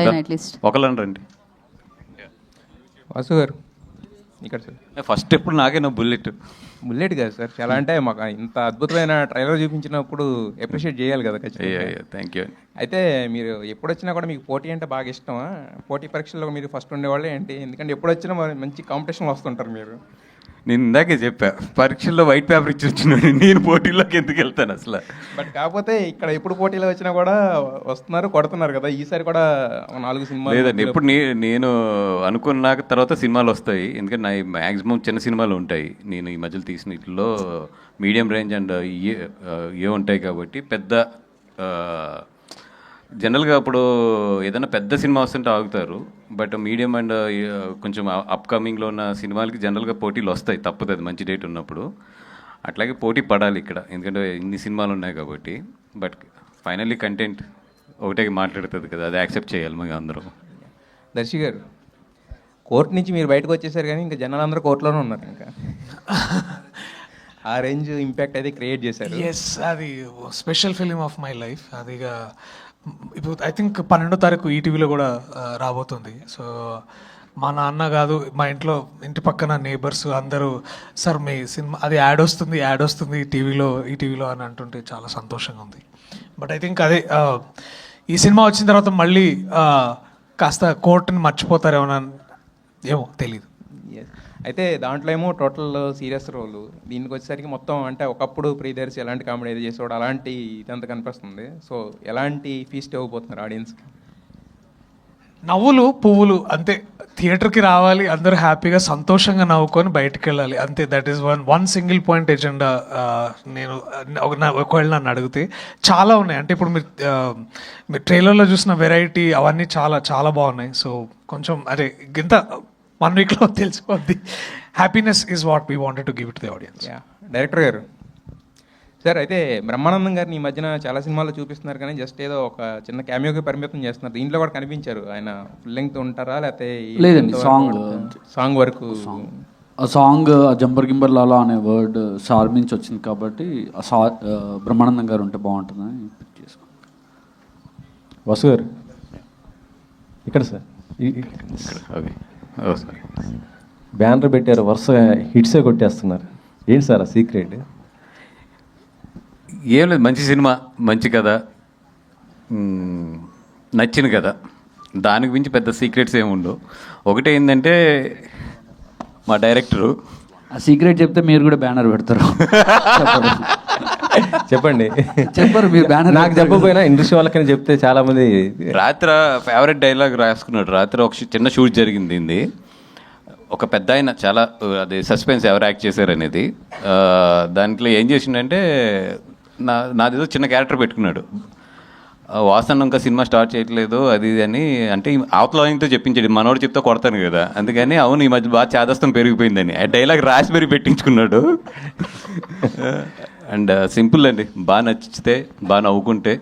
Line at least ఒకళ్ళని రండి. వాసు గారు ఇక్కడ సార్. ఫస్ట్ ఎప్పుడు నాకేనా బుల్లెట్ కాదు సార్, చాలా అంటే మాకు ఇంత అద్భుతమైన ట్రైలర్ చూపించినప్పుడు అప్రిషియేట్ చేయాలి కదా ఖచ్చితంగా. Thank you. అయితే మీరు ఎప్పుడు వచ్చినా కూడా మీకు పోటీ అంటే బాగా ఇష్టమా? పోటీ పరీక్షల్లో మీరు ఫస్ట్ ఉండేవాళ్ళే ఏంటి? ఎందుకంటే ఎప్పుడు వచ్చినా మంచి కాంపిటీషన్లో వస్తుంటారు మీరు. నేను ఇందాకే చెప్పా, పరీక్షల్లో వైట్ పేపర్ ఇచ్చి వచ్చినాను, నేను పోటీల్లోకి ఎందుకు వెళ్తాను అసలు. బట్ కాకపోతే ఇక్కడ ఎప్పుడు పోటీలో వచ్చినా కూడా వస్తున్నారు, కొడుతున్నారు కదా. ఈసారి కూడా 4 సినిమాలు లేదండి, ఎప్పుడు నేను అనుకున్నాక తర్వాత సినిమాలు వస్తాయి. ఎందుకంటే నా మ్యాక్సిమం చిన్న సినిమాలు ఉంటాయి. నేను ఈ మధ్యలో తీసిన వీటిల్లో మీడియం రేంజ్ అండ్ ఏ ఉంటాయి కాబట్టి పెద్ద జనరల్గా అప్పుడు ఏదైనా పెద్ద సినిమా వస్తుంటే ఆగుతారు. బట్ మీడియం అండ్ కొంచెం అప్కమింగ్లో ఉన్న సినిమాలకి జనరల్గా పోటీలు వస్తాయి, తప్పదు, అది మంచి డేట్ ఉన్నప్పుడు. అట్లాగే పోటీ పడాలి ఇక్కడ, ఎందుకంటే ఇన్ని సినిమాలు ఉన్నాయి కాబట్టి. బట్ ఫైనల్లీ కంటెంట్ ఒకటే మాట్లాడుతుంది కదా, అది యాక్సెప్ట్ చేయాలి మేము అందరం. దర్శి గారు, కోర్టు నుంచి మీరు బయటకు వచ్చేసారు కానీ ఇంకా జనాలందరూ కోర్టులోనే ఉన్నారు. ఇంకా ఆ రేంజ్ ఇంపాక్ట్ అయితే క్రియేట్ చేశారు. ఎస్, అది special film of my life. అది ఇప్పుడు ఐ థింక్ 12వ తారీఖు ఈటీవీలో కూడా రాబోతుంది. సో మా నాన్న కాదు, మా ఇంటి పక్కన నేబర్స్ అందరూ సార్ మీ సినిమా అది యాడ్ వస్తుంది ఈటీవీలో అని అంటుంటే చాలా సంతోషంగా ఉంది. బట్ ఐ థింక్ అదే ఈ సినిమా వచ్చిన తర్వాత మళ్ళీ కాస్త కోర్టుని మర్చిపోతారేమో తెలీదు. అయితే దాంట్లో ఏమో టోటల్ సీరియస్ రోల్, దీనికి వచ్చేసరికి మొత్తం అంటే ఒకప్పుడు ప్రియదర్శి ఎలాంటి కామెడీ ఏదో చేసేవాడు అలాంటి ఇదంతా కనిపిస్తుంది. సో ఎలాంటి ఫీస్ట్ ఇవ్వబోతున్నారు ఆడియన్స్కి? నవ్వులు పువ్వులు అంతే. థియేటర్కి రావాలి, అందరూ హ్యాపీగా సంతోషంగా నవ్వుకొని బయటకు వెళ్ళాలి అంతే. That is one single point agenda. నేను ఒకవేళ నన్ను అడిగితే చాలా ఉన్నాయి. అంటే ఇప్పుడు మీరు ట్రైలర్లో చూసిన వెరైటీ అవన్నీ చాలా చాలా బాగున్నాయి. సో కొంచెం అదే ఇంత 1 వీక్లో తెలిసిపోద్ది. Happiness is what we wanted to give it the audience. Director గారు సార్, అయితే బ్రహ్మానందం గారిని ఈ మధ్యన చాలా సినిమాల్లో చూపిస్తున్నారు కానీ జస్ట్ ఏదో ఒక చిన్న క్యామియోకి పరిమితం చేస్తున్నారు. దీంట్లో కూడా కనిపించారు. ఆయన ఫుల్ లెంగ్త్ ఉంటారా లేకపోతే? లేదండి, సాంగ్ వరకు ఆ సాంగ్ జంబర్ గింబర్ లాలా అనే వర్డ్ సార్ నుంచి వచ్చింది కాబట్టి బ్రహ్మానందం గారు ఉంటే బాగుంటుందని పిక్ చేసుకున్నాం. వసు గారు ఇక్కడ సార్, బ్యానర్ పెట్టారు, వరుసగా హిట్సే కొట్టేస్తున్నారు. ఏంటి సార్ ఆ సీక్రెట్? ఏం లేదు, మంచి సినిమా, మంచి కథ, నచ్చిన కథ, దానికి మించి పెద్ద సీక్రెట్స్ ఏమి ఉండవు. ఒకటే ఏంటంటే మా డైరెక్టరు ఆ సీక్రెట్ చెప్తే మీరు కూడా బ్యానర్ పెడతారు. చెప్పండి. చెప్పారు మీరు బ్యానర్, నాకు చెప్పకపోయినా ఇండస్ట్రీ వాళ్ళకని చెప్తే చాలా మంది. రాత్రి ఫేవరెట్ డైలాగ్ రాసుకున్నాడు. రాత్రి ఒక చిన్న షూట్ జరిగింది. ఒక పెద్ద ఆయన చాలా అది సస్పెన్స్ ఎవరు యాక్ట్ చేశారు అనేది. దాంట్లో ఏం చేసిండంటే నాదేదో చిన్న క్యారెక్టర్ పెట్టుకున్నాడు. వాసన ఇంకా సినిమా స్టార్ట్ చేయట్లేదు అది అని అంటే అవతల ఆయనతో చెప్పించాడు. మనోడు చెప్తే కొడతాను కదా, అందుకని అవును ఈ మధ్య బాగా చేదస్తం పెరిగిపోయిందని ఆ డైలాగ్ రాసి మరీ పెట్టించుకున్నాడు. అండ్ సింపుల్ అండి, బాగా నచ్చితే బాగా నవ్వుకుంటే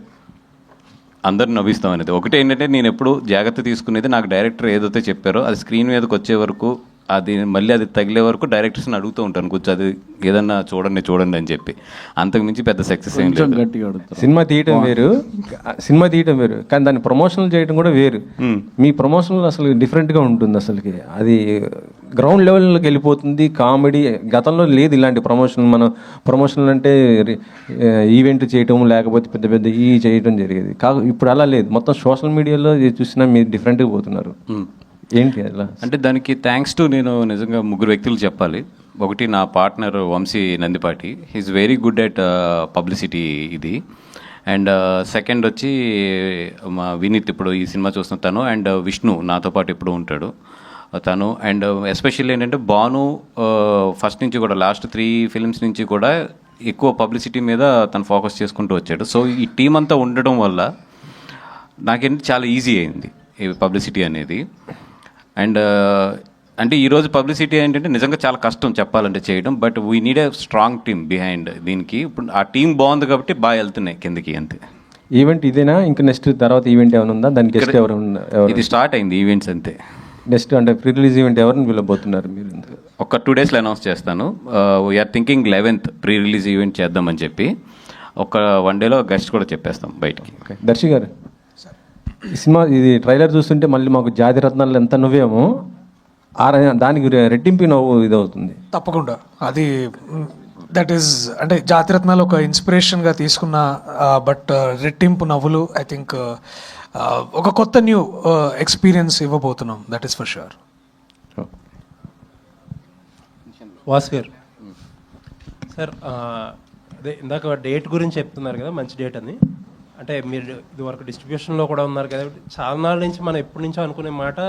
అందరు నవ్విస్తాం అనేది. ఒకటి ఏంటంటే నేను ఎప్పుడు జాగ్రత్త తీసుకునేది, నాకు డైరెక్టర్ ఏదైతే చెప్పారో అది స్క్రీన్ మీదకి వచ్చే వరకు, అది మళ్ళీ అది తగిలే వరకు డైరెక్టర్స్ని అడుగుతూ ఉంటాను, కూర్చో అది ఏదన్నా చూడండి అని చెప్పి. అంతకుమించి పెద్ద సక్సెస్ ఏం లేదు. సినిమా తీయటం వేరు కానీ దాన్ని ప్రమోషనల్ చేయడం కూడా వేరు. మీ ప్రమోషనల్ అసలు డిఫరెంట్గా ఉంటుంది. అసలుకి అది గ్రౌండ్ లెవెల్లోకి వెళ్ళిపోతుంది. కామెడీ గతంలో లేదు ఇలాంటి ప్రమోషన్. మనం ప్రమోషనల్ అంటే ఈవెంట్ చేయటం లేకపోతే పెద్ద పెద్ద చేయటం జరిగేది. ఇప్పుడు అలా లేదు, మొత్తం సోషల్ మీడియాలో చూసినా మీరు డిఫరెంట్గా పోతున్నారు. ఏంటి అలా? అంటే దానికి థ్యాంక్స్ టు నేను నిజంగా 3 వ్యక్తులు చెప్పాలి. ఒకటి నా partner Vamsi Nandipati, he's very good at publicity ఇది. అండ్ సెకండ్ వచ్చి మా వినీత్, ఇప్పుడు ఈ సినిమా చూస్తున్న తను. అండ్ విష్ణు నాతో పాటు ఇప్పుడు ఉంటాడు తను. అండ్ ఎస్పెషల్లీ ఏంటంటే భాను ఫస్ట్ నుంచి కూడా లాస్ట్ 3 ఫిల్మ్స్ నుంచి కూడా ఎక్కువ పబ్లిసిటీ మీద తను ఫోకస్ చేసుకుంటూ వచ్చాడు. సో ఈ టీం అంతా ఉండడం వల్ల నాకేంటి చాలా ఈజీ అయింది ఈ పబ్లిసిటీ అనేది. అండ్ అంటే ఈరోజు పబ్లిసిటీ ఏంటంటే నిజంగా చాలా కష్టం చెప్పాలంటే చేయడం. But we need a strong team behind దీనికి. ఇప్పుడు ఆ టీం బాగుంది కాబట్టి బాగా వెళ్తున్నాయి కిందకి అంతే. ఈవెంట్ ఇదేనా? ఇంకా నెక్స్ట్ తర్వాత ఈవెంట్ ఏమైనా ఉందా? దానికి గెస్ట్ ఎవరు? ఇది స్టార్ట్ అయింది ఈవెంట్స్ అంతే. నెక్స్ట్ అంటే ప్రీ రిలీజ్ ఈవెంట్ ఎవరిని పిలవబోతున్నారు మీరు? ఒక 2 డేస్లో అనౌన్స్ చేస్తాను. We're thinking 11th pre release event చేద్దామని చెప్పి. ఒక 1 డేలో గెస్ట్ కూడా చెప్పేస్తాం బయటికి. దర్శి గారు, ఈ సినిమా ఇది ట్రైలర్ చూస్తుంటే మళ్ళీ మాకు జాతి రత్నాలు ఎంత నువ్వేమో దానికి రెట్టింపు నవ్వు ఇదవుతుంది. తప్పకుండా అది దట్ ఈస్ అంటే జాతిరత్నాలు ఒక ఇన్స్పిరేషన్గా తీసుకున్న బట్ రెట్టింపు నవ్వులు ఐ థింక్ ఒక కొత్త న్యూ ఎక్స్పీరియన్స్ ఇవ్వబోతున్నాం, that is for sure. Vasu గారు సార్, అదే ఇందాక డేట్ గురించి చెప్తున్నారు కదా, మంచి డేట్ అని. అంటే మీరు ఇదివరకు డిస్ట్రిబ్యూషన్లో కూడా ఉన్నారు కదా, చాలా నాళ్ళ నుంచి మనం ఎప్పటి నుంచో అనుకునే మాట,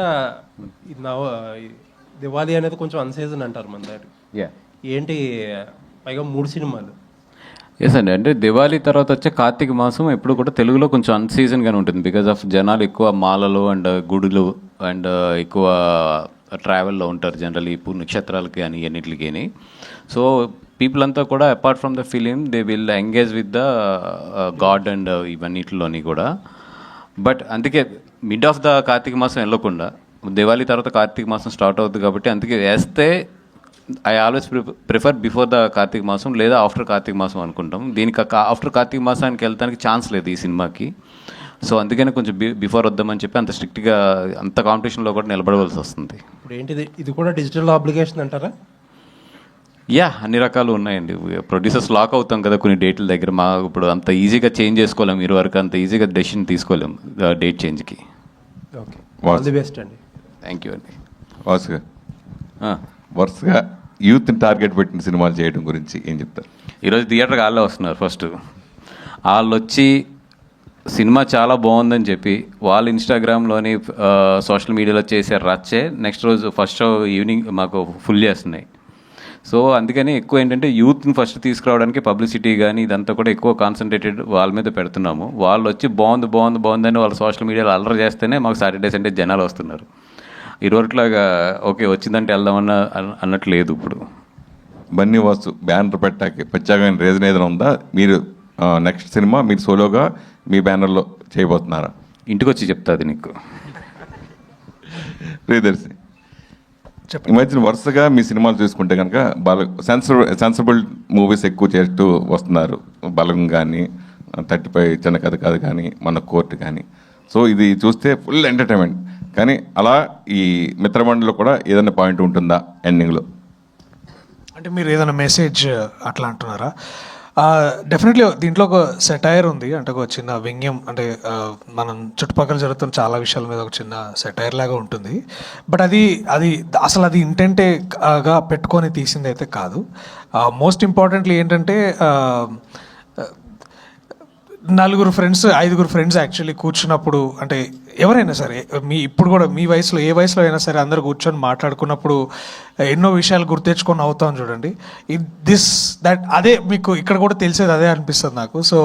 ఇది దివాళీ అనేది కొంచెం అన్సీజన్ అంటారు మన దగ్గర. ఏంటి పైగా 3 సినిమాలు. ఎస్ అండి, అంటే దివాళీ తర్వాత వచ్చే కార్తీక మాసం ఎప్పుడు కూడా తెలుగులో కొంచెం అన్సీజన్గానే ఉంటుంది. బికాజ్ ఆఫ్ జనాలు ఎక్కువ మాలలు అండ్ గుడులు అండ్ ఎక్కువ ట్రావెల్లో ఉంటారు జనరల్లీ నక్షత్రాలకి కానీ ఎన్నిటికి. సో పీపుల్ అంతా కూడా apart from the film they will engage with the god and ఇవన్నిటిలోని కూడా. బట్ అందుకే మిడ్ ఆఫ్ ద కార్తీక మాసం వెళ్ళకుండా దివాళీ తర్వాత కార్తీక మాసం స్టార్ట్ అవుతుంది కాబట్టి అందుకే వేస్తే I always prefer before the Kartika మాసం లేదా ఆఫ్టర్ కార్తీక మాసం అనుకుంటాం. దీనికి ఆఫ్టర్ కార్తీక మాసానికి వెళ్తానికి ఛాన్స్ లేదు ఈ సినిమాకి. సో అందుకని కొంచెం బిఫోర్ వద్దామని చెప్పి అంత స్ట్రిక్ట్గా అంత కాంపిటీషన్లో కూడా నిలబడవలసి వస్తుంది. ఇప్పుడు ఏంటిది, ఇది కూడా డిజిటల్ ఆబ్లిగేషన్ అంటారా? యా, అన్ని రకాలు ఉన్నాయండి. ప్రొడ్యూసర్స్ లాక్ అవుతాం కదా కొన్ని డేట్ల దగ్గర. మా ఇప్పుడు అంత ఈజీగా చేంజ్ చేసుకోలేము, మీరు వరకు అంత ఈజీగా డెసిషన్ తీసుకోలేము డేట్ చేంజ్కి. ఓకే, ఆల్ ది బెస్ట్ అండి. థ్యాంక్ యూ అండి. వాసుగా వరుసగా యూత్ని టార్గెట్ పెట్టిన సినిమాలు చేయడం గురించి ఏం చెప్తారు? ఈరోజు థియేటర్కి వాళ్ళే వస్తున్నారు. ఫస్ట్ వాళ్ళు వచ్చి సినిమా చాలా బాగుందని చెప్పి వాళ్ళు ఇన్స్టాగ్రామ్లోని సోషల్ మీడియాలో చేసే రచ్చే నెక్స్ట్ రోజు ఫస్ట్ షో ఈవినింగ్ మాకు ఫుల్ చేస్తున్నాయి. సో అందుకని ఎక్కువ ఏంటంటే యూత్ని ఫస్ట్ తీసుకురావడానికి పబ్లిసిటీ కానీ ఇదంతా కూడా ఎక్కువ కాన్సన్ట్రేటెడ్ వాళ్ళ మీద పెడుతున్నాము. వాళ్ళు వచ్చి బాగుందని వాళ్ళు సోషల్ మీడియాలో అల్లరి చేస్తేనే మాకు సాటర్డే సండే జనాలు వస్తున్నారు. ఇరువట్లాగా ఓకే వచ్చిందంటే వెళ్దామన్న అన్నట్టు లేదు. ఇప్పుడు బన్నీ వాసు బ్యానర్ పెట్టాక ప్రత్యేకమైన రీజన్ ఏదైనా ఉందా? మీరు నెక్స్ట్ సినిమా మీరు సోలోగా మీ బ్యానర్లో చేయబోతున్నారా? ఇంటికి వచ్చి చెప్తాది నీకు. ప్రియదర్శి, ఈ మధ్యన వరుసగా మీ సినిమాలు చూసుకుంటే కనుక సెన్సిబుల్ మూవీస్ ఎక్కువ చేస్తూ వస్తున్నారు. బలగం కానీ 35 చిన్న కథ కాదు కానీ మన కోర్టు కానీ. సో ఇది చూస్తే ఫుల్ ఎంటర్టైన్మెంట్. కానీ అలా ఈ మిత్రమండలిలో కూడా ఏదైనా పాయింట్ ఉంటుందా ఎండింగ్లో? అంటే మీరు ఏదైనా మెసేజ్ అట్లా అంటున్నారా? డెఫినెట్లీ దీంట్లో ఒక సెటైర్ ఉంది, అంటే ఒక చిన్న వ్యంగ్యం, అంటే మనం చుట్టుపక్కల జరుగుతున్న చాలా విషయాల మీద ఒక చిన్న సెటైర్ లాగా ఉంటుంది. బట్ అది అసలు అది ఇంటెంటేగా పెట్టుకొని తీసింది అయితే కాదు. మోస్ట్ ఇంపార్టెంట్లీ ఏంటంటే 5 ఫ్రెండ్స్ యాక్చువల్లీ కూర్చున్నప్పుడు, అంటే ఎవరైనా సరే ఇప్పుడు కూడా మీ వయసులో ఏ వయసులో అయినా సరే అందరూ కూర్చొని మాట్లాడుకున్నప్పుడు ఎన్నో విషయాలు గుర్తెచ్చుకొని అవుతాం చూడండి. అదే మీకు ఇక్కడ కూడా తెలిసేది అదే అనిపిస్తుంది నాకు. సో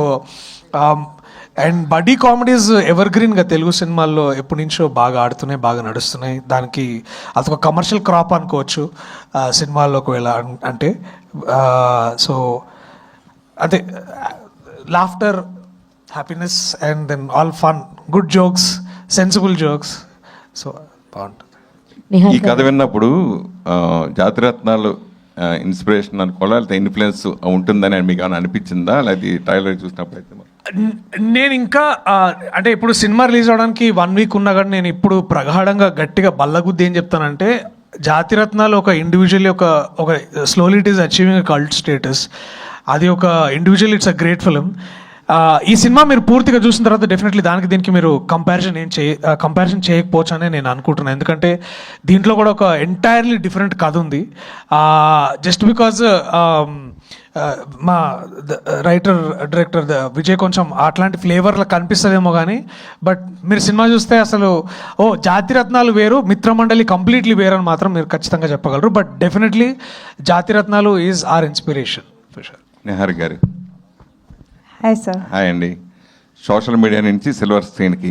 అండ్ బడ్డీ కామెడీస్ ఎవర్ గ్రీన్గా తెలుగు సినిమాల్లో ఎప్పటి నుంచో బాగా ఆడుతున్నాయి, బాగా నడుస్తున్నాయి. దానికి అదొక కమర్షియల్ క్రాప్ అనుకోవచ్చు సినిమాల్లోకి అంటే. సో అదే laughter, happiness and then all fun, good jokes, sensible jokes. So బాగుంటుంది. ఈ కథ విన్నప్పుడు జాతిరత్నాలు ఇన్స్పిరేషన్ అనుకోవాలా లేకపోతే ఇన్ఫ్లుయెన్స్ ఉంటుందని మీకు ఏమైనా అనిపించిందా? లేకపోతే ట్రైలర్ చూసినప్పుడు అయితే నేను ఇంకా అంటే ఇప్పుడు సినిమా రిలీజ్ అవడానికి 1 వీక్ ఉన్నా కానీ నేను ఇప్పుడు ప్రగాఢంగా గట్టిగా బల్లగుద్ది ఏం చెప్తానంటే, జాతిరత్నాలు ఒక ఇండివిజువల్లీ ఒక slowly it is achieving a cult status. అది ఒక individual it's a great film. ఈ సినిమా మీరు పూర్తిగా చూసిన తర్వాత డెఫినెట్లీ దీనికి మీరు కంపారిజన్ చేయకపోవచ్చు అని నేను అనుకుంటున్నాను. ఎందుకంటే దీంట్లో కూడా ఒక ఎంటైర్లీ డిఫరెంట్ కథ ఉంది. జస్ట్ బికాజ్ మా రైటర్ డైరెక్టర్ విజయ్ కొంచెం అట్లాంటి ఫ్లేవర్లో కనిపిస్తుందేమో కానీ, బట్ మీరు సినిమా చూస్తే అసలు జాతిరత్నాలు వేరు, మిత్రమండలి కంప్లీట్లీ వేరు అని మాత్రం మీరు ఖచ్చితంగా చెప్పగలరు. But definitely Jathi Ratnalu is our inspiration for sure. Nihar గారు హాయ్ సార్. హాయ్ అండి. సోషల్ మీడియా నుంచి సిల్వర్ స్క్రీన్కి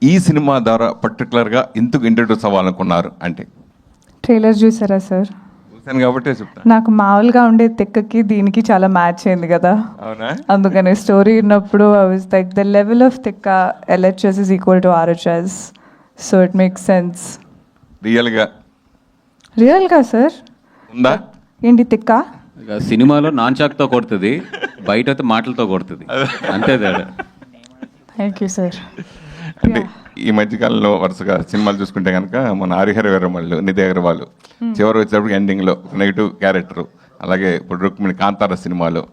ఈ సినిమా ద్వారా పర్టికులర్గా ఎందుకు ఇంట్రడ్యూస్ అవ్వాలనుకున్నారు? అంటే ట్రైలర్ చూసారా సార్? చూశాను కాబట్టి చెప్తాను. నాకు మామూలుగా ఉండే తిక్కకి దీనికి చాలా మ్యాచ్ అయింది కదా, అవునా? అందుకని స్టోరీ విన్నప్పుడు I was like the level of తిక్క LHS is equal to RHS, so it makes sense. రియల్గా సార్ ఉందా ఏంటి తిక్క? సినిమాలో నాన్ చాక్తో కొడుతుంది, బయట అయితే మాటలతో కొడుతుంది, అంతే తేడా. Thank you sir. అంటే ఈ మధ్యకాలంలో వరుసగా సినిమాలు చూసుకుంటే కనుక మన హరిహర వీరమల్లు, నిధి అగర్వాల్ చివరి వచ్చేటప్పుడు ఎండింగ్లో నెగిటివ్ క్యారెక్టర్, అలాగే ఇప్పుడు రుక్మిణి కాంతార సినిమాలో,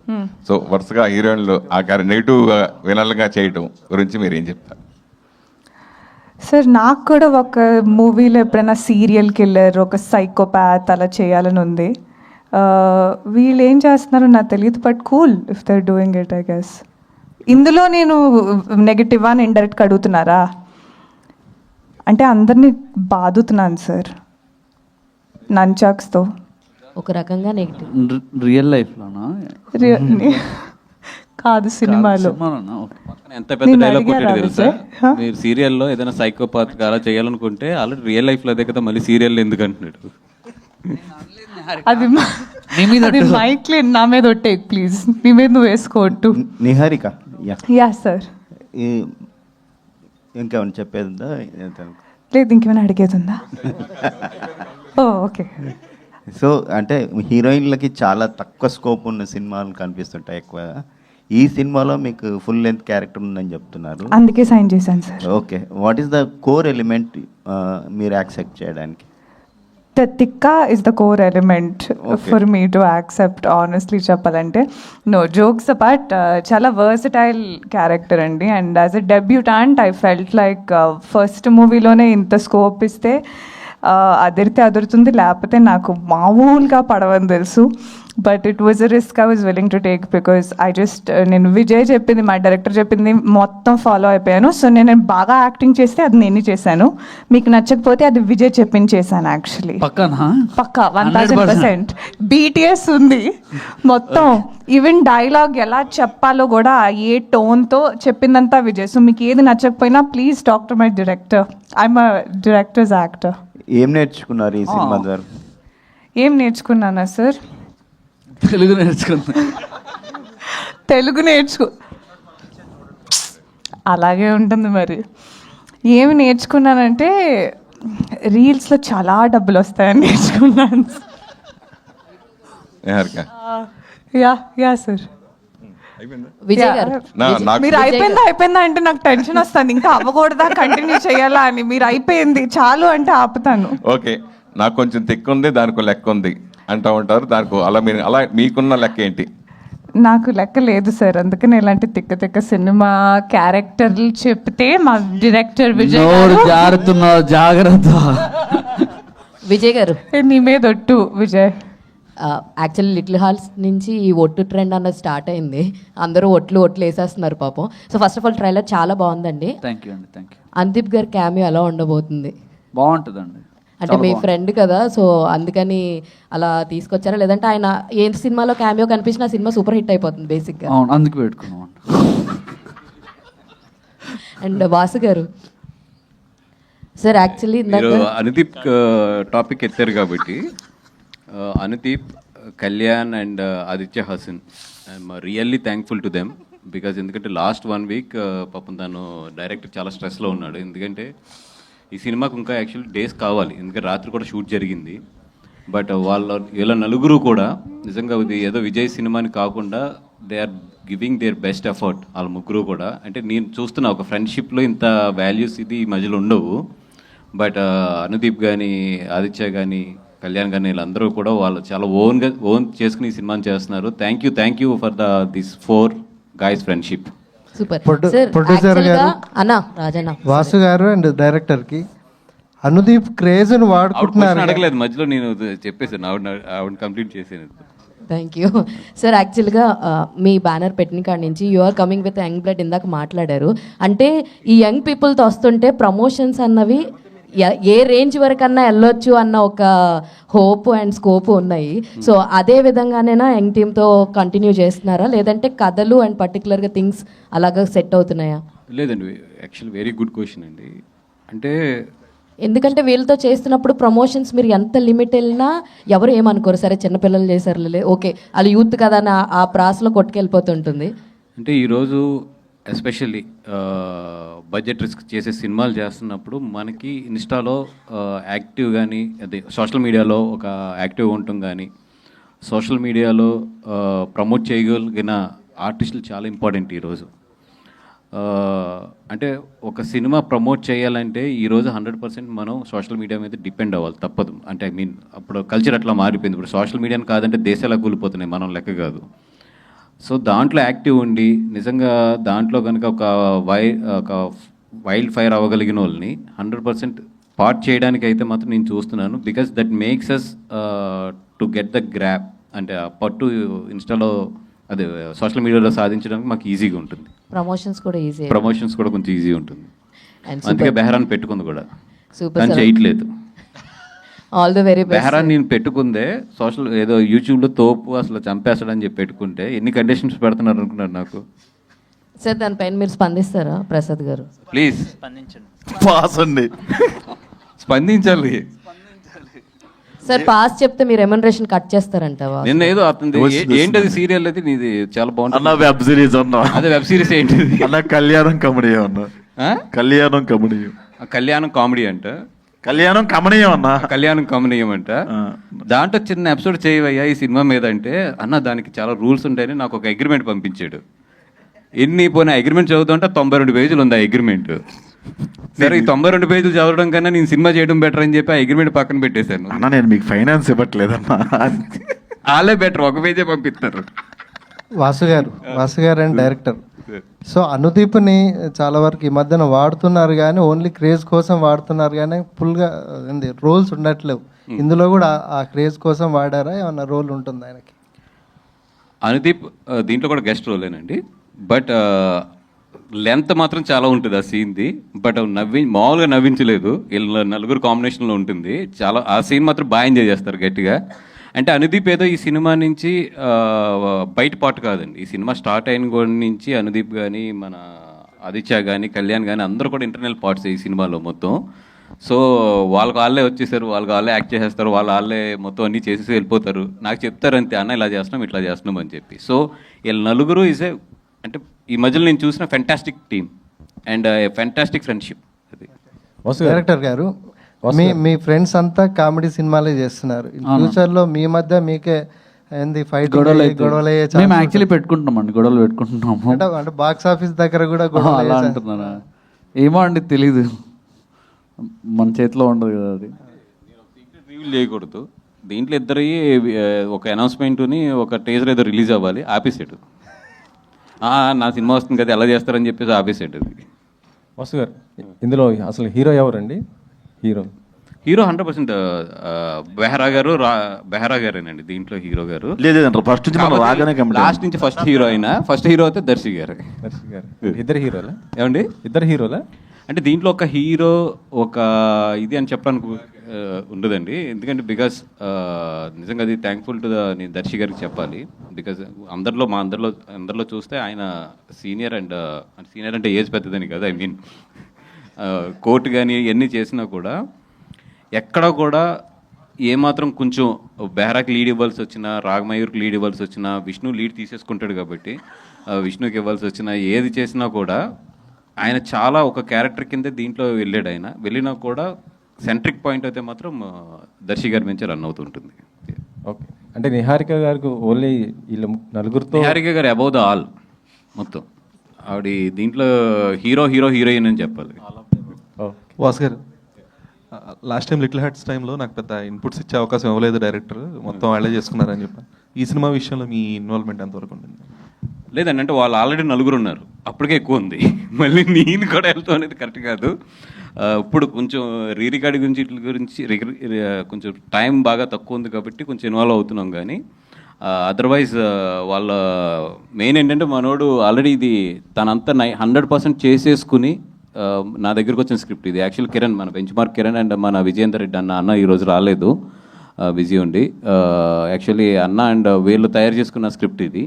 సో వరుసగా హీరోయిన్లు ఆ నెగిటివ్గా వినల్గా చేయటం గురించి మీరు ఏం చెప్తారు? సార్ నాకు కూడా ఒక మూవీలో ఎప్పుడైనా సీరియల్ కిల్లర్, ఒక సైకోపాత్ అలా చేయాలని ఉంది. వీళ్ళు ఏం చేస్తున్నారో నాకు తెలియదు, but cool if they're doing it I guess. ఇందులో నేను నెగిటివ్ అని ఇండైరెక్ట్గా అడుగుతున్నారా అంటే అందరినీ బాదుతున్నాను సార్ నంచాక్స్తో. ఒక రకంగా నెగిటివ్ రియల్ లైఫ్లోనా కాదు సినిమాలో. ఎంత పెద్ద డైలాగ్ కొట్టాడు తెలుసా? మీరు సీరియల్లో ఏదైనా సైకోపాత్ అలా చేయాలనుకుంటే ఆల్రెడీ రియల్ లైఫ్లో అదే కదా, మళ్ళీ సీరియల్ ఎందుకు అంటున్నాడు? అది మైక్లీ నా మీద ఒట్టే ప్లీజ్, నీ మీద నువ్వు వేసుకోవట్టు. Niharika, yeah sir. ఇంకేమైనా చెప్పేదా? లేదు, ఇంకేమైనా అడిగేది ఉందా? ఓకే. సో అంటే హీరోయిన్లకి చాలా తక్కువ స్కోప్ ఉన్న సినిమాలు కనిపిస్తుంటాయి ఎక్కువ. ఈ సినిమాలో మీకు ఫుల్ లెంత్ క్యారెక్టర్ ఉందని చెప్తున్నారు, అందుకే సైన్ చేశాను sir. Okay, what is the core element మీరు యాక్సెప్ట్ చేయడానికి? The tikka is the core element for me to accept, honestly చెప్పాలంటే. No, jokes apart, చాలా versatile character అండి. And as a debutant, I felt like first మూవీలోనే ఇంత scope ఇస్తే అదిరితే అదురుతుంది, లేకపోతే నాకు మామూలుగా పడవని తెలుసు. But it was a risk I was willing to take because నేను విజయ్ చెప్పింది, మా డైరెక్టర్ చెప్పింది మొత్తం ఫాలో అయిపోయాను. సో నేను బాగా యాక్టింగ్ చేస్తే అది నేను చేశాను, మీకు నచ్చకపోతే అది విజయ్ చెప్పింది చేశాను. యాక్చువల్లీ పక్కా 1000% BTS ఉంది మొత్తం. ఈవెన్ డైలాగ్ ఎలా చెప్పాలో కూడా ఏ టోన్తో చెప్పిందంతా విజయ్. సో మీకు ఏది నచ్చకపోయినా please talk to my director, I'm a directors actor. ఏం నేర్చుకున్నారు ఈ సినిమా ద్వారా? ఏం నేర్చుకున్నానా సార్? తెలుగు నేర్చుకున్నా. తెలుగు అలాగే ఉంటుంది మరి. ఏమి నేర్చుకున్నానంటే రీల్స్లో చాలా డబ్బులు వస్తాయని నేర్చుకున్నాను. Yeah sir. విజయ్ గారు, మీరు అయిపోయిందా అంటే నాకు టెన్షన్ వస్తుంది, ఇంకా అవ్వకూడదా కంటిన్యూ చేయాలా అని. మీరు అయిపోయింది చాలు అంటే ఆపుతాను. ఓకే, నాకు కొంచెం తిక్కుంది, దానికి లెక్క ఉంది అంటూ ఉంటారు. దానికి అలా మీకున్న లెక్క ఏంటి? నాకు లెక్క లేదు సార్, అందుకని ఇలాంటి తిక్క సినిమా క్యారెక్టర్లు చెప్తే మా డైరెక్టర్ విజయ్ జాగ్రత్త. విజయ్ గారు, నీ మీద ఒట్టు విజయ్. యాక్చువల్లీ లిటిల్ హార్ట్స్ నుంచి ఈ ఒట్టు ట్రెండ్ అన్నది స్టార్ట్ అయింది. అందరూ ఒట్లు వేసేస్తున్నారు పాపం. So first of all trailer చాలా బాగుందండి. థ్యాంక్ యూ అండి, థ్యాంక్ యూ. అనుదీప్ గారి క్యామియో ఎలా ఉండబోతుంది? బాగుంటుందండి. అంటే మీ ఫ్రెండ్ కదా, సో అందుకని అలా తీసుకొచ్చారా, లేదంటే ఆయన ఏ సినిమాలో క్యామియో కనిపించినా సినిమా సూపర్ హిట్ అయిపోతుంది బేసిక్గా? అవును, అందుకు పెట్టుకున్నాం. అండ్ వాసు గారు సార్, యాక్చువల్లీ అనుదీప్ టాపిక్ ఎత్తారు కాబట్టి Anudeep, Kalyan and Aditya Haasan, I'm really thankful to them. Because ఎందుకంటే లాస్ట్ 1 వీక్ పాపం తను డైరెక్టర్ చాలా స్ట్రెస్లో ఉన్నాడు. ఎందుకంటే ఈ సినిమాకు ఇంకా యాక్చువల్లీ డేస్ కావాలి, ఎందుకంటే రాత్రి కూడా షూట్ జరిగింది. బట్ వీళ్ళ నలుగురు కూడా నిజంగా ఇది ఏదో విజయ్ సినిమాని కాకుండా they are giving their best effort. వాళ్ళ ముగ్గురు కూడా అంటే నేను చూస్తున్నా ఒక ఫ్రెండ్షిప్లో ఇంత వాల్యూస్ ఇది ఈ మధ్యలో ఉండవు. బట్ అనుదీప్ కానీ, ఆదిత్య కానీ, కళ్యాణ్ కానీ వీళ్ళందరూ కూడా వాళ్ళు చాలా ఓన్ చేసుకుని ఈ సినిమాని చేస్తున్నారు. Thank you for this 4 guys friendship. Super. Producer గారు, అన్నా రాజన్న, వాసు గారు అండ్ డైరెక్టర్ కి అనుదీప్ క్రేజ్ ని వాడుకుంటున్నారు. అడగలేదు మధ్యలో, నేను చెప్పేసాను, ఆవిడ కంప్లీట్ చేసాను. Thank you sir. యాక్చువల్గా మీ బ్యానర్ పెట్టిన కాడి నుంచి you are coming with young blood ఇందాక మాట్లాడారు. అంటే ఈ యంగ్ పీపుల్తో వస్తుంటే ప్రమోషన్స్ అన్నవి ఏ రేంజ్ వరకన్నా వెళ్ళొచ్చు అన్న ఒక హోప్ అండ్ స్కోప్ ఉన్నాయి. సో అదే విధంగానేనా యంగ్ టీమ్తో కంటిన్యూ చేస్తున్నారా, లేదంటే కథలు అండ్ పర్టికులర్గా థింగ్స్ అలాగా సెట్ అవుతున్నాయా? లేదండి, యాక్చువల్లీ వెరీ గుడ్ క్వశ్చన్ అండి. అంటే ఎందుకంటే వీళ్ళతో చేస్తున్నప్పుడు ప్రమోషన్స్ మీరు ఎంత లిమిట్ వెళ్ళినా ఎవరు ఏమనుకోరు, సరే చిన్నపిల్లలు చేశారు ఓకే వాళ్ళు యూత్ కదా అని ఆ ప్రాసలో కొట్టుకెళ్ళిపోతుంటుంది. అంటే ఈరోజు ఎస్పెషల్లీ బడ్జెట్ రిస్క్ చేసే సినిమాలు చేస్తున్నప్పుడు మనకి ఇన్స్టాలో యాక్టివ్ కానీ, అదే సోషల్ మీడియాలో ఒక యాక్టివ్ ఉండటం కానీ, సోషల్ మీడియాలో ప్రమోట్ చేయగలిగిన ఆర్టిస్టులు చాలా ఇంపార్టెంట్ ఈరోజు. అంటే ఒక సినిమా ప్రమోట్ చేయాలంటే ఈరోజు 100% మనం సోషల్ మీడియా మీద డిపెండ్ అవ్వాలి, తప్పదు. అంటే ఐ మీన్ అప్పుడు కల్చర్ అట్లా మారిపోయింది. ఇప్పుడు సోషల్ మీడియాని కాదంటే దేశాలు కూలిపోతున్నాయి, మనం లెక్క కాదు. సో దాంట్లో యాక్టివ్ ఉండి నిజంగా దాంట్లో కనుక ఒక వైల్డ్ ఫైర్ అవ్వగలిగిన వాళ్ళని 100% పార్ట్ చేయడానికి అయితే మాత్రం నేను చూస్తున్నాను. Because that makes us to get the grip, అంటే ఆ పట్టు ఇన్స్టాలో అదే సోషల్ మీడియాలో సాధించడానికి మాకు ఈజీగా ఉంటుంది. ప్రమోషన్స్ కూడా కొంచెం ఈజీ ఉంటుంది. And అందుకే super. బెహరాన్ పెట్టుకుంది కూడా, Super, కానీ sir. చేయట్లేదు. All the very best. బెహరాన్ నేను పెట్టుకుందే సోషల్ ఏదో యూట్యూబ్లో తోపు అసలు చంపేస్తాడని చెప్పి పెట్టుకుంటే ఎన్ని కండిషన్స్ పెడుతున్నారు అనుకున్నారు నాకు. సార్ దానిపైన మీరు స్పందిస్తారా ప్రసాద్ గారు? ప్లీజ్ పాస్ అండి. స్పందించాలి. సార్ పాస్ చెప్తే మీరు రెమ్యునరేషన్ కట్ చేస్తారంటవా? నిన్న ఏదో అతనిది ఏంటది సీరియల్ అది నీది చాలా బాగుంటుంది అన్న, వెబ్ సిరీస్ అన్నా. అదే వెబ్ సిరీస్ ఏంటిది అన్న? కళ్యాణం కమనీయం అన్న. కళ్యాణం కమనీయం. కళ్యాణం కామెడీ అంట. కళ్యాణం కమనీయం అన్న. కళ్యాణం కమనీయం అంట. దాంట్లో చిన్న ఎపిసోడ్ చేయవయ్యా ఈ సినిమా మీద అంటే, అన్న దానికి చాలా రూల్స్ ఉంటాయని నాకు ఒక అగ్రిమెంట్ పంపించాడు. ఎన్ని పోయిన అగ్రిమెంట్ చదువుతుంటే 92 పేజీలు ఉంది ఆ అగ్రిమెంట్. సరే ఈ 92 పేజీలు చదవడం కన్నా నేను సినిమా చేయడం బెటర్ అని చెప్పి ఆ అగ్రిమెంట్ పక్కన పెట్టేశాను. అన్న నేను మీకు ఫైనాన్స్ ఇవ్వట్లేదన్నా. వాళ్ళే బెటర్, ఒక పేజే పంపిస్తారు. వాసు గారు అండ్ డైరెక్టర్. సో అనుదీప్ని చాలా వరకు ఈ మధ్యన వాడుతున్నారు కానీ ఓన్లీ క్రేజ్ కోసం వాడుతున్నారు కానీ ఫుల్గా రోల్స్ ఉండట్లేవు. ఇందులో కూడా ఆ క్రేజ్ కోసం వాడారా, ఏమన్నా రోల్ ఉంటుంది ఆయనకి? అనుదీప్ దీంట్లో కూడా గెస్ట్ రోలేనండి. బట్ లెంత్ మాత్రం చాలా ఉంటుంది ఆ సీన్ది. బట్ మామూలుగా నవ్వించలేదు, వీళ్ళ నలుగురు కాంబినేషన్లో ఉంటుంది. చాలా ఆ సీన్ మాత్రం బాగా ఎంజాయ్ చేస్తారు గట్టిగా. అంటే అనుదీప్ ఏదో ఈ సినిమా నుంచి బయట పాటు కాదండి. ఈ సినిమా స్టార్ట్ అయిన కూడా నుంచి అనుదీప్ కానీ, మన ఆదిత్య కానీ, కళ్యాణ్ కానీ అందరూ కూడా ఇంటర్నల్ పార్ట్స్ ఈ సినిమాలో మొత్తం. సో వాళ్ళే వచ్చేసారు, వాళ్ళే యాక్ట్ చేసేస్తారు, వాళ్ళే మొత్తం అన్నీ చేసేసి వెళ్ళిపోతారు. నాకు చెప్తారు అంతే, అన్న ఇలా చేస్తున్నాం ఇట్లా చేస్తున్నాం అని చెప్పి. సో వీళ్ళ నలుగురు ఈజ్ ఏ, అంటే ఈ మధ్యలో నేను చూసిన fantastic team and fantastic friendship. అది డైరెక్టర్ గారు, మీ ఫ్రెండ్స్ అంతా కామెడీ సినిమాలే చేస్తున్నారు. ఫ్యూచర్ లో మీ మధ్య మీకే ఏంది ఫైట్ గొడవలు మేము యాక్చువల్లీ పెట్టుకుంటున్నామండి, గొడవలు పెట్టుకుంటున్నాము. అంటే బాక్స్ ఆఫీస్ దగ్గర కూడా అలా అంటున్నారా? ఏమో అండి, తెలీదు, మన చేతిలో ఉండదు కదా అది. రివీల్ చేయకూడదు. దీంట్లో ఇద్దరి ఒక అనౌన్స్మెంట్ని ఒక టీజర్ ఏదో రిలీజ్ అవ్వాలి, ఆపేసాడు. నా సినిమా వస్తుంది కదా ఎలా చేస్తారని చెప్పేసి ఆపేసాడు. అది వాసు గారు, ఇందులో అసలు హీరో ఎవరండి? హీరో 100% బెహరా గారేనండి దీంట్లో హీరో గారు. లేదంటారు ఫస్ట్ నుంచి మనం రాగానే లాస్ట్ నుంచి ఫస్ట్ హీరో అయితే దర్శి గారు. ఇద్దరు హీరోలా ఏమండి? ఇద్దరు హీరోలా? అంటే దీంట్లో ఒక హీరో ఒక ఇది అని చెప్పడానికి ఉండదండి. ఎందుకంటే బికాస్ నిజంగా అది థ్యాంక్ఫుల్ టు నేను దర్శి గారికి చెప్పాలి. బికాజ్ మా అందరిలో చూస్తే ఆయన సీనియర్ అంటే ఏజ్ పెద్దదని కదా. ఐ మీన్ కోర్టు కానీ ఇవన్నీ చేసినా కూడా ఎక్కడ కూడా ఏమాత్రం కొంచెం బెహరాకి లీడ్ ఇవ్వాల్సి వచ్చినా, రాగమయూర్కి లీడ్ ఇవ్వాల్సి వచ్చినా, విష్ణు లీడ్ తీసేసుకుంటాడు కాబట్టి విష్ణుకి ఇవ్వాల్సి వచ్చినా, ఏది చేసినా కూడా ఆయన చాలా ఒక క్యారెక్టర్ కింద దీంట్లో వెళ్ళాడు. ఆయన వెళ్ళినా కూడా సెంట్రిక్ పాయింట్ అయితే మాత్రం దర్శి గారి నుంచి రన్ అవుతుంటుంది. ఓకే, అంటే నిహారిక గారికి ఓన్లీ వీళ్ళ నలుగురితో, నిహారిక గారు అబౌవ్ ద ఆల్ మొత్తం. ఆవిడ దీంట్లో హీరోయిన్ అని చెప్పాలి. వాసు గారు, లాస్ట్ టైం లిటిల్ హార్ట్స్ టైంలో నాకు పెద్ద ఇన్పుట్స్ ఇచ్చే అవకాశం ఇవ్వలేదు డైరెక్టర్, మొత్తం వాళ్ళే చేసుకున్నారని చెప్పాను. ఈ సినిమా విషయంలో మీ ఇన్వాల్వ్మెంట్ ఎంతవరకు ఉంటుంది? లేదండి, అంటే వాళ్ళు ఆల్రెడీ నలుగురు ఉన్నారు, అప్పటికే ఎక్కువ ఉంది. మళ్ళీ నేను కూడా వెళ్తాం అనేది కరెక్ట్ కాదు. ఇప్పుడు కొంచెం రీరికార్డ్ గురించి కొంచెం టైం బాగా తక్కువ ఉంది కాబట్టి కొంచెం ఇన్వాల్వ్ అవుతున్నాం. కానీ అదర్వైజ్ వాళ్ళ మెయిన్ ఏంటంటే మనోడు ఆల్రెడీ ఇది తనంతా 100% చేసేసుకుని నా దగ్గరకు వచ్చిన స్క్రిప్ట్ ఇది. యాక్చువల్ కిరణ్, మన బెంచ్ మార్క్ కిరణ్ అండ్ మన విజయేందర్ రెడ్డి అన్న ఈరోజు రాలేదు, బిజీ ఉండి. యాక్చువల్లీ అన్న అండ్ వీళ్ళు తయారు చేసుకున్న స్క్రిప్ట్ ఇది.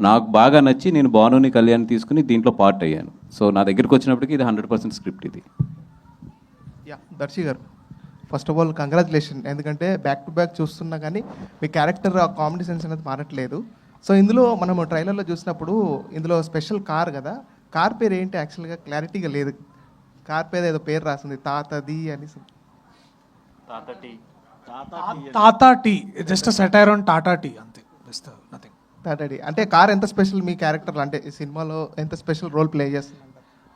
నాకు బాగా నచ్చి నేను భానుని కళ్యాణ్ తీసుకుని దీంట్లో పార్ట్ అయ్యాను. సో నా దగ్గరికి వచ్చినప్పటికీ ఇది 100% స్క్రిప్ట్ ఇది. దర్శి గారు, ఫస్ట్ ఆఫ్ ఆల్ కంగ్రాచులేషన్. ఎందుకంటే బ్యాక్ టు బ్యాక్ చూస్తున్నా కానీ మీ క్యారెక్టర్ కామెడీ సెన్స్ అనేది మారట్లేదు. సో ఇందులో మనం ట్రైలర్లో చూసినప్పుడు ఇందులో స్పెషల్ కార్ కదా, కార్ పేరు ఏంటి యాక్చువల్గా క్లారిటీగా లేదు. కార్ పేరు ఏదో పేరు రాసింది, తాతది అని. Tata tea, just satire on Tata tea, అంతే, నథింగ్. తాతడి అంటే కార్ ఎంత స్పెషల్ మీ క్యారెక్టర్ అంటే ఈ సినిమాలో ఎంత స్పెషల్ రోల్ ప్లే చేస్తుంది?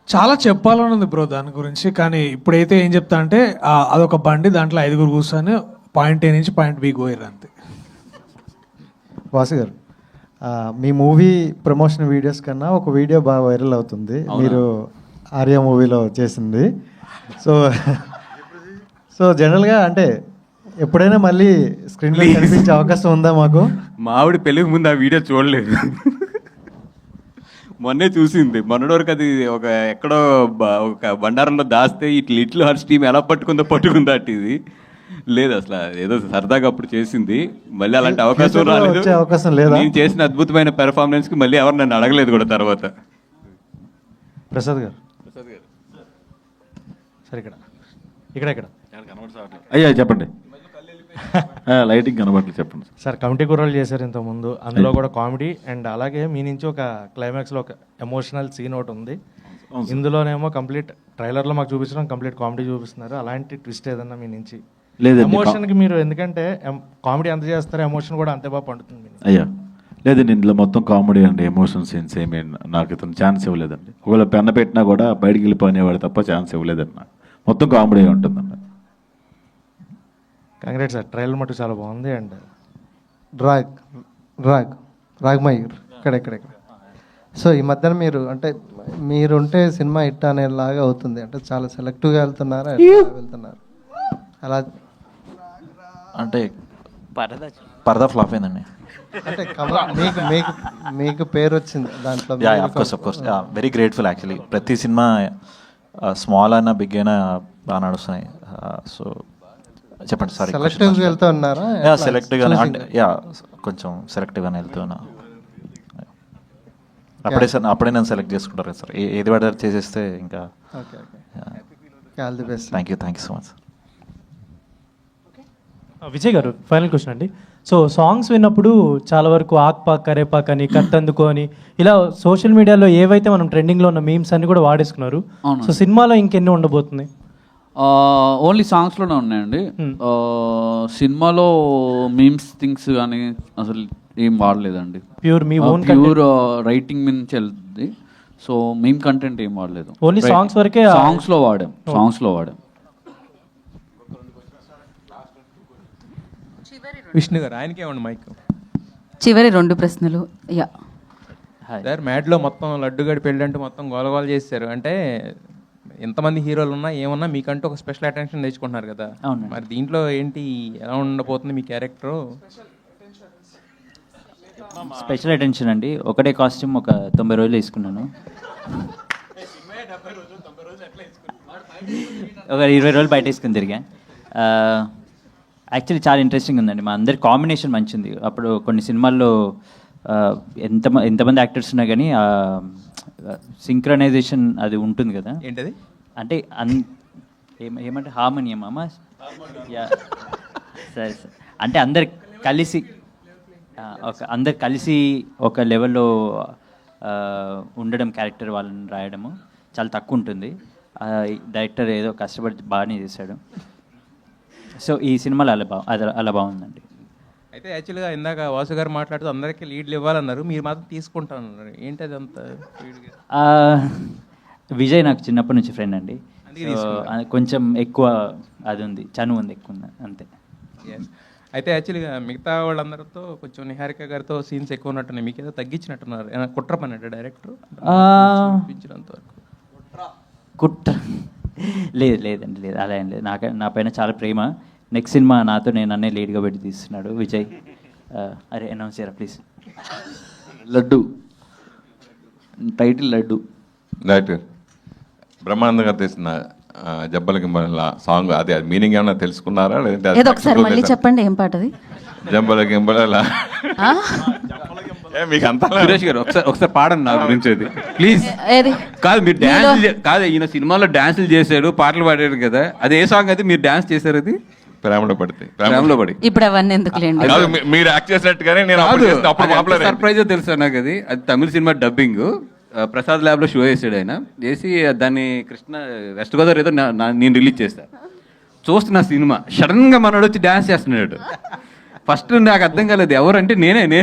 చాలా చెప్పాలని ఉంది బ్రో దాని గురించి, కానీ ఇప్పుడైతే ఏం చెప్తా అంటే అదొక బండి, దాంట్లో 5 కూర్చొని పాయింట్ A నుంచి పాయింట్ B పోయారు అంతే. వాసు గారు, మీ మూవీ ప్రమోషన్ వీడియోస్ కన్నా ఒక వీడియో బాగా వైరల్ అవుతుంది, మీరు ఆర్య మూవీలో చేసింది. సో జనరల్గా అంటే ఎప్పుడైనా మళ్ళీ స్క్రీన్ మీద కనిపించే అవకాశం ఉందా మాకు? మా ఆవిడ పెళ్ళికి ముందు ఆ వీడియో చూడలేదు, మొన్నే చూసింది. మొన్నటి వరకు అది ఒక ఎక్కడో ఒక బండారంలో దాస్తే ఇట్లా లిటిల్ హార్ట్స్ టీమ్ ఎలా పట్టుకుందా అటు ఇది లేదు అసలు, ఏదో సరదాగా అప్పుడు చేసింది. మళ్ళీ అలాంటి అవకాశం రాలేదు. అవకాశం లేదా? నేను చేసిన అద్భుతమైన పెర్ఫార్మెన్స్కి మళ్ళీ ఎవరు నన్ను అడగలేదు కూడా తర్వాత. ప్రసాద్ గారు సరే ఇక్కడ అయ్యా చెప్పండి. లైటింగ్ కనబడలేదు, చెప్పండి సార్. కమిటీ కుర్రాలు చేశారు ఇంతకుముందు, అందులో కూడా కామెడీ అండ్ అలాగే మీ నుంచి ఒక క్లైమాక్స్లో ఒక ఎమోషనల్ సీన్ ఒకటి ఉంది. ఇందులోనేమో కంప్లీట్ ట్రైలర్లో మాకు చూపించడం కంప్లీట్ కామెడీ చూపిస్తున్నారు. అలాంటి ట్విస్ట్ ఏదన్నా మీ నుంచి? లేదండి. ఎమోషన్కి మీరు ఎందుకంటే కామెడీ ఎంత చేస్తారో ఎమోషన్ కూడా అంతే బాగా పండుతుంది. అయ్యా లేదండి, ఇందులో మొత్తం కామెడీ అండి, ఎమోషన్ సీన్స్ ఏమీ నాకు ఇతను ఛాన్స్ ఇవ్వలేదండి. ఒకవేళ పెన్న పెట్టినా కూడా బయటికి వెళ్ళిపోయినవాడు తప్ప ఛాన్స్ ఇవ్వలేదండి నాకు. మొత్తం కామెడీ ఉంటుందండి. కంగ్రాట్స్ సార్, ట్రైలర్ మటుకు చాలా బాగుంది. అండ్ రాగ్మయూర్ ఇక్కడ. సో ఈ మధ్యన మీరు అంటే మీరుంటే సినిమా హిట్ అనేలాగా అవుతుంది, అంటే చాలా సెలెక్టివ్గా వెళ్తున్నారా వెళ్తున్నారు అలా? అంటే పరదా ఫ్లాప్ అయిందండి. అంటే మీకు పేరు వచ్చింది దాంట్లో. Of course very grateful actually. ప్రతి సినిమా స్మాల్ అయినా బిగ్ అయినా బాగా నడుస్తున్నాయి. సో చెప్పండి. సారీ, సెలెక్టివ్గా వెళ్తూ ఉన్నారా? సెలెక్టివ్గానే అంటే కొంచెం సెలెక్టివ్గానే వెళ్తున్నా. అప్పుడే నేను సెలెక్ట్ చేసుకుంటారు కదా సార్, ఏది పడితే చేసేస్తే ఇంకా. All the best. Thank you so much. Vijay గారు, ఫైనల్ క్వశ్చన్ అండి. సో సాంగ్స్ విన్నప్పుడు చాలా వరకు ఆక్పాక్, కరేపాక్ అని, కత్తందుకు అని ఇలా సోషల్ మీడియాలో ఏవైతే మనం ట్రెండింగ్లో ఉన్న మీమ్స్ అన్ని కూడా వాడేసుకున్నారు. సో సినిమాలో ఇంకెన్ని ఉండబోతుంది? ఓన్లీ సాంగ్స్లోనే ఉన్నాయండి. సినిమాలో మీమ్స్ థింగ్స్ కానీ అసలు ఏం వాడలేదండి. ప్యూర్ మీ ఓన్ ప్యూర్ రైటింగ్ నుంచి వెళ్తుంది. సో మీమ్ కంటెంట్ ఏం వాడలేదు, ఓన్లీ సాంగ్స్ వరకే. సాంగ్స్లో వాడాం. విష్ణు గారు, ఆయనకే ఇవ్వండి మైక్. చివరి 2 ప్రశ్నలు. సార్, మ్యాడ్లో మొత్తం లడ్డుగడి పెళ్ళి అంటే మొత్తం గోలగోల చేశారు. అంటే ఎంతమంది హీరోలు ఉన్నా ఏమన్నా మీకంటూ ఒక స్పెషల్ అటెన్షన్ తెచ్చుకుంటున్నారు కదా. మరి దీంట్లో ఏంటి, ఎలా ఉండబోతుంది మీ క్యారెక్టరు? స్పెషల్ అటెన్షన్ అండి. ఒకటే కాస్ట్యూమ్ ఒక 90 రోజులు వేసుకున్నాను, ఒక 20 రోజులు బయట వేసుకుని తిరిగా. యాక్చువల్లీ చాలా ఇంట్రెస్టింగ్ ఉందండి. మా అందరి కాంబినేషన్ మంచిది. అప్పుడు కొన్ని సినిమాల్లో ఎంతమంది యాక్టర్స్ ఉన్నా కానీ సింక్రనైజేషన్ అది ఉంటుంది కదా. ఏంటది అంటే ఏమంటే హార్మోనియం అమ్మా. సరే సార్, అంటే అందరు కలిసి ఒక లెవెల్లో ఉండడం, క్యారెక్టర్ వాళ్ళని రాయడము చాలా తక్కువ ఉంటుంది. డైరెక్టర్ ఏదో కష్టపడి బాగానే చేశాడు. సో ఈ సినిమాలో అలా బాగుందండి. అయితే యాక్చువల్గా ఇందాక వాసు గారు మాట్లాడుతూ అందరికీ లీడ్లు ఇవ్వాలన్నారు, మీరు మాత్రం తీసుకుంటానన్నారు. ఏంటి అది అంత? విజయ్ నాకు చిన్నప్పటి నుంచి ఫ్రెండ్ అండి. కొంచెం ఎక్కువ అది ఉంది, చనువు ఉంది, ఎక్కువ ఉంది అంతే. అయితే యాక్చువల్గా మిగతా వాళ్ళందరితో కొంచెం నిహారిక గారితో సీన్స్ ఎక్కువ ఉన్నట్టున్నాయి, మీకు ఏదో తగ్గించినట్టున్నారు. కుట్ర పని అంటే డైరెక్టర్ చూపించినంత వరకు కుట్ర లేదండి, లేదు అలా ఏం లేదు. నా పైన చాలా ప్రేమ. నెక్స్ట్ సినిమా నాతో నన్నే లీడ్గా పెట్టి తీస్తున్నాడు విజయ్. అరే అనౌన్స్ చేయరా please. Laddu title laddu. Director Brahmanandam గారు తెసిన జబ్బల గింబల సాంగ్ అది మీనింగ్ ఏమన్నా తెలుసుకున్నారా? లేదంటే ఒకసారి మళ్ళీ చెప్పండి, ఏం పాట అది? జంబల గింబల మీకు అంతా సురేష్ గారు ఒకసారి పాడండి నా గురించి అది ప్లీజ్. కాదు మీరు డాన్స్ కాదు, ఈయన సినిమాలో డాన్సులు చేశాడు, పాటలు పాడాడు కదా, అది ఏ సాంగ్ అది మీరు డాన్స్ చేశారు? అది ప్రేమలో పడితే. ప్రేమలో పడి ఇప్పుడు అవన్నీ ఎందుకులేండి, మీరు యాక్ట్ చేసినట్టుగానే నేను సర్ప్రైజ్ తెలుసా నాకు. అది తమిళ సినిమా డబ్బింగ్ ప్రసాద్ ల్యాబ్లో షో చేసాడు ఆయన, చేసి దాన్ని కృష్ణ వెస్ట్ గోదావరి ఏదో నేను రిలీజ్ చేస్తాను. చూస్తున్నా సినిమా, సడన్గా మనోడు వచ్చి డాన్స్ చేస్తున్నాడు. ఫస్ట్ నాకు అర్థం కాలేదు ఎవరంటే నేనే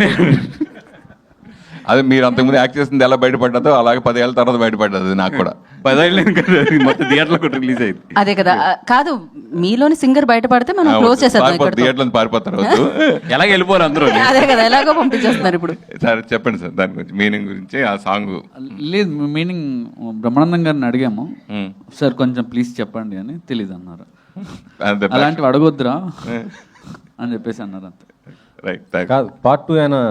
అదే మీరు అంతకుముందు యాక్ట్ చేసింది ఎలా బయటపడ్డదో అలాగే 10 ఏళ్ళ తర్వాత బయటపడ్డది నాకు కూడా. 10 ఏళ్ళు మొత్తం థియేటర్లో కూడా రిలీజ్ అయింది. అదే కదా, కాదు మీలోని సింగర్ బయటపడితే మనం క్లోజ్ చేసేద్దాం ఇక్కడ. థియేటర్లో పారిపోతారు ఎలాగ వెళ్ళిపోరు అందరూ. అదే కదా, ఎలాగో పంపించేస్తున్నారు ఇప్పుడు. సార్ చెప్పండి సార్ దాని గురించి, మీనింగ్ గురించి, ఆ సాంగ్. లేదు, మీనింగ్ బ్రహ్మానందం గారిని అడిగాము, సార్ కొంచెం ప్లీజ్ చెప్పండి అని, తెలీదు అన్నారు. అలాంటివి అడగొద్దురా అని చెప్పేసి అన్నారు అంతే. రైట్. కాదు, పార్ట్ 2 ఏమైనా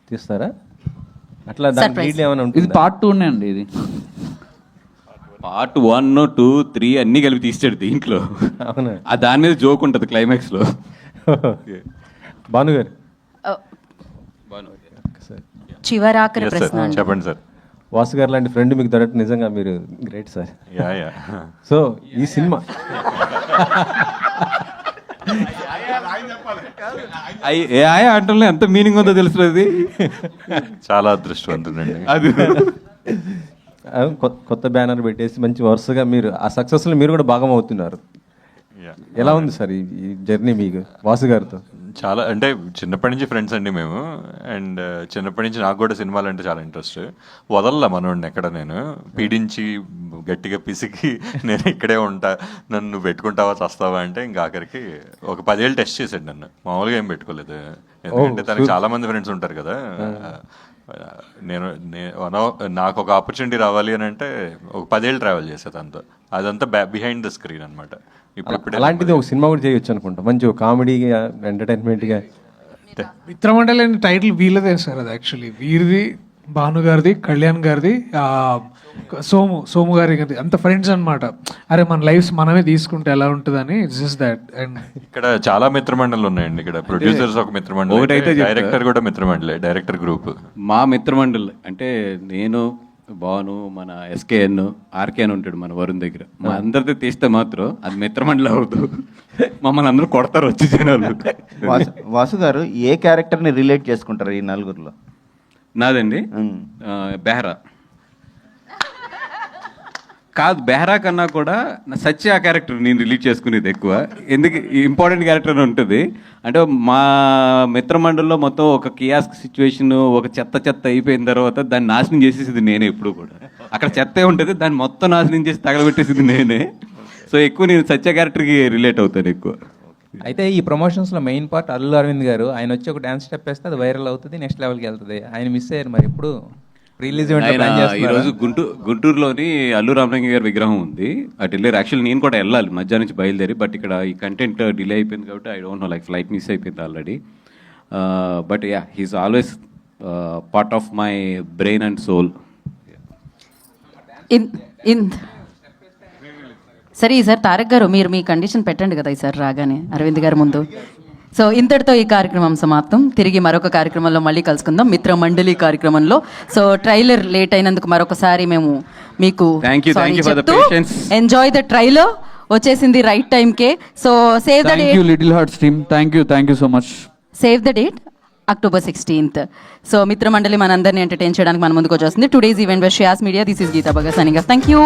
తీస్తారా అట్లా? దాని ఏమైనా ఉంటుంది? ఇది పార్ట్ 2 అండి. ఇది పార్ట్ 1, 2, 3 అన్నీ కలిపి తీసాడు దీంట్లో. అవునా? దాని మీద జోక్ ఉంటుంది క్లైమాక్స్లో. భానుగారు చివరాఖరి ప్రశ్న చెప్పండి సార్. వాసు గారు లాంటి ఫ్రెండ్ మీకు దొరకడం నిజంగా మీరు గ్రేట్ సార్. సో ఈ సినిమా అంటే ఎంత మీనింగ్ ఉందో తెలుస్తుంది. చాలా అదృష్టవంతుందండి అది. కొత్త బ్యానర్ పెట్టేసి మంచి వరుసగా మీరు ఆ సక్సెస్లో మీరు కూడా భాగం అవుతున్నారు. ఎలా ఉంది సార్ ఈ జర్నీ మీకు వాసు గారితో? చాలా, అంటే చిన్నప్పటి నుంచి ఫ్రెండ్స్ అండి మేము. అండ్ చిన్నప్పటి నుంచి నాకు కూడా సినిమాలు అంటే చాలా ఇంట్రెస్ట్. వదల్లా మనోడిని ఎక్కడ, నేను పీడించి గట్టిగా పిసికి నేను ఇక్కడే ఉంటా, నన్ను పెట్టుకుంటావా చస్తావా అంటే ఇంకా ఆఖరికి ఒక 10 ఏళ్ళు టెస్ట్ చేశాడు నన్ను. మామూలుగా ఏం పెట్టుకోలేదు, ఎందుకంటే తనకి చాలా మంది ఫ్రెండ్స్ ఉంటారు కదా. నాకు ఒక ఆపర్చునిటీ రావాలి అని అంటే ఒక 10 ఏళ్ళు ట్రావెల్ చేసే తనతో. అదంతా బిహైండ్ ద స్క్రీన్ అనమాట. అలాంటిది ఒక సినిమా కూడా చేయొచ్చు అనుకుంటా, మంచి కామెడీగా, ఎంటర్టైన్మెంట్గా. మిత్రమండలి అనే టైటిల్ వీళ్ళదే సార్. అది యాక్చువల్లీ వీరిది, భాను గారిది, కళ్యాణ్ గారిది, సోము గారి అంత ఫ్రెండ్స్ అనమాట. అరే మన లైఫ్స్ మనమే తీసుకుంటే ఎలా ఉంటుందని, ఇట్స్ జస్ట్ దట్. అండ్ ఇక్కడ చాలా మిత్రమండలి ఉన్నాయండి. ఇక్కడ ప్రొడ్యూసర్స్ ఒక మిత్రమండలి, డైరెక్టర్ కూడా మిత్రమండలి, డైరెక్టర్ గ్రూప్. మా మిత్రమండలి అంటే నేను, బాను, మన ఎస్కేఎన్, ఆర్కేఎన్ ఉంటాడు మన వరుణ్ దగ్గర. మా అందరితో తీస్తే మాత్రం అది మిత్రమండలి అవుతుంది. మమ్మల్ని అందరూ కొడతారు వచ్చి జనాలు. వాసు గారు ఏ క్యారెక్టర్ని రిలేట్ చేసుకుంటారు ఈ నలుగురిలో? నాదండి బెహ్రా. కాదు, బెహ్రా కన్నా కూడా సత్య ఆ క్యారెక్టర్ నేను రిలీజ్ చేసుకునేది ఎక్కువ. ఎందుకు ఇంపార్టెంట్ క్యారెక్టర్ అని ఉంటుంది అంటే, మా మిత్రమండలిలో మొత్తం ఒక కియాస్క్ సిచ్యువేషన్, ఒక చెత్త అయిపోయిన తర్వాత దాన్ని నాశనం చేసేసింది నేనే. ఎప్పుడు కూడా అక్కడ చెత్తే ఉంటుంది, దాన్ని మొత్తం నాశనం చేసి తగలబెట్టేసింది నేనే. సో ఎక్కువ నేను సత్య క్యారెక్టర్కి రిలేట్ అవుతాను ఎక్కువ. అయితే ఈ ప్రమోషన్స్లో మెయిన్ పార్ట్ అల్లు అరవింద్ గారు, ఆయన వచ్చి ఒక డాన్స్ స్టెప్ వేస్తే అది వైరల్ అవుతుంది, నెక్స్ట్ లెవెల్కి వెళ్తుంది. ఆయన మిస్ అయ్యారు, మరి ఎప్పుడు రిలీజ్? ఈరోజు గుంటూరులోని అల్లు రామలింగ గారి విగ్రహం ఉంది, అటు వెళ్ళారు. యాక్చువల్లీ నేను కూడా వెళ్ళాలి మధ్యాహ్నం నుంచి బయలుదేరి, బట్ ఇక్కడ ఈ కంటెంట్ డిలే అయిపోయింది కాబట్టి I don't know, like flight miss అయిపోయింది already. But yeah, he's always part of my brain and soul. సరే ఈసారి తారక్ గారు మీరు మీ కండిషన్ పెట్టండి కదా ఈసారి రాగానే అరవింద్ గారి ముందు. సో ఇంతటితో ఈ కార్యక్రమం సమాప్తం. తిరిగి మరొక కార్యక్రమంలో మళ్ళీ కలుసుకుందాం, మిత్ర మండలి కార్యక్రమంలో. సో ట్రైలర్ లేట్ అయినందుకు మరొకసారి మేము మీకు ఎంజాయ్ ద ట్రైలర్, వచ్చేసింది రైట్ టైంకే. So save the date, little hearts team, thank you so much. Save the date October 16th. So Mitra Mandali మనందరినీ ఎంటర్టైన్ చేయడానికి మన ముందుకు వచ్చేస్తుంది. Today's event by Shreyas media. This is Geeta Bhagat signing off. Thank you.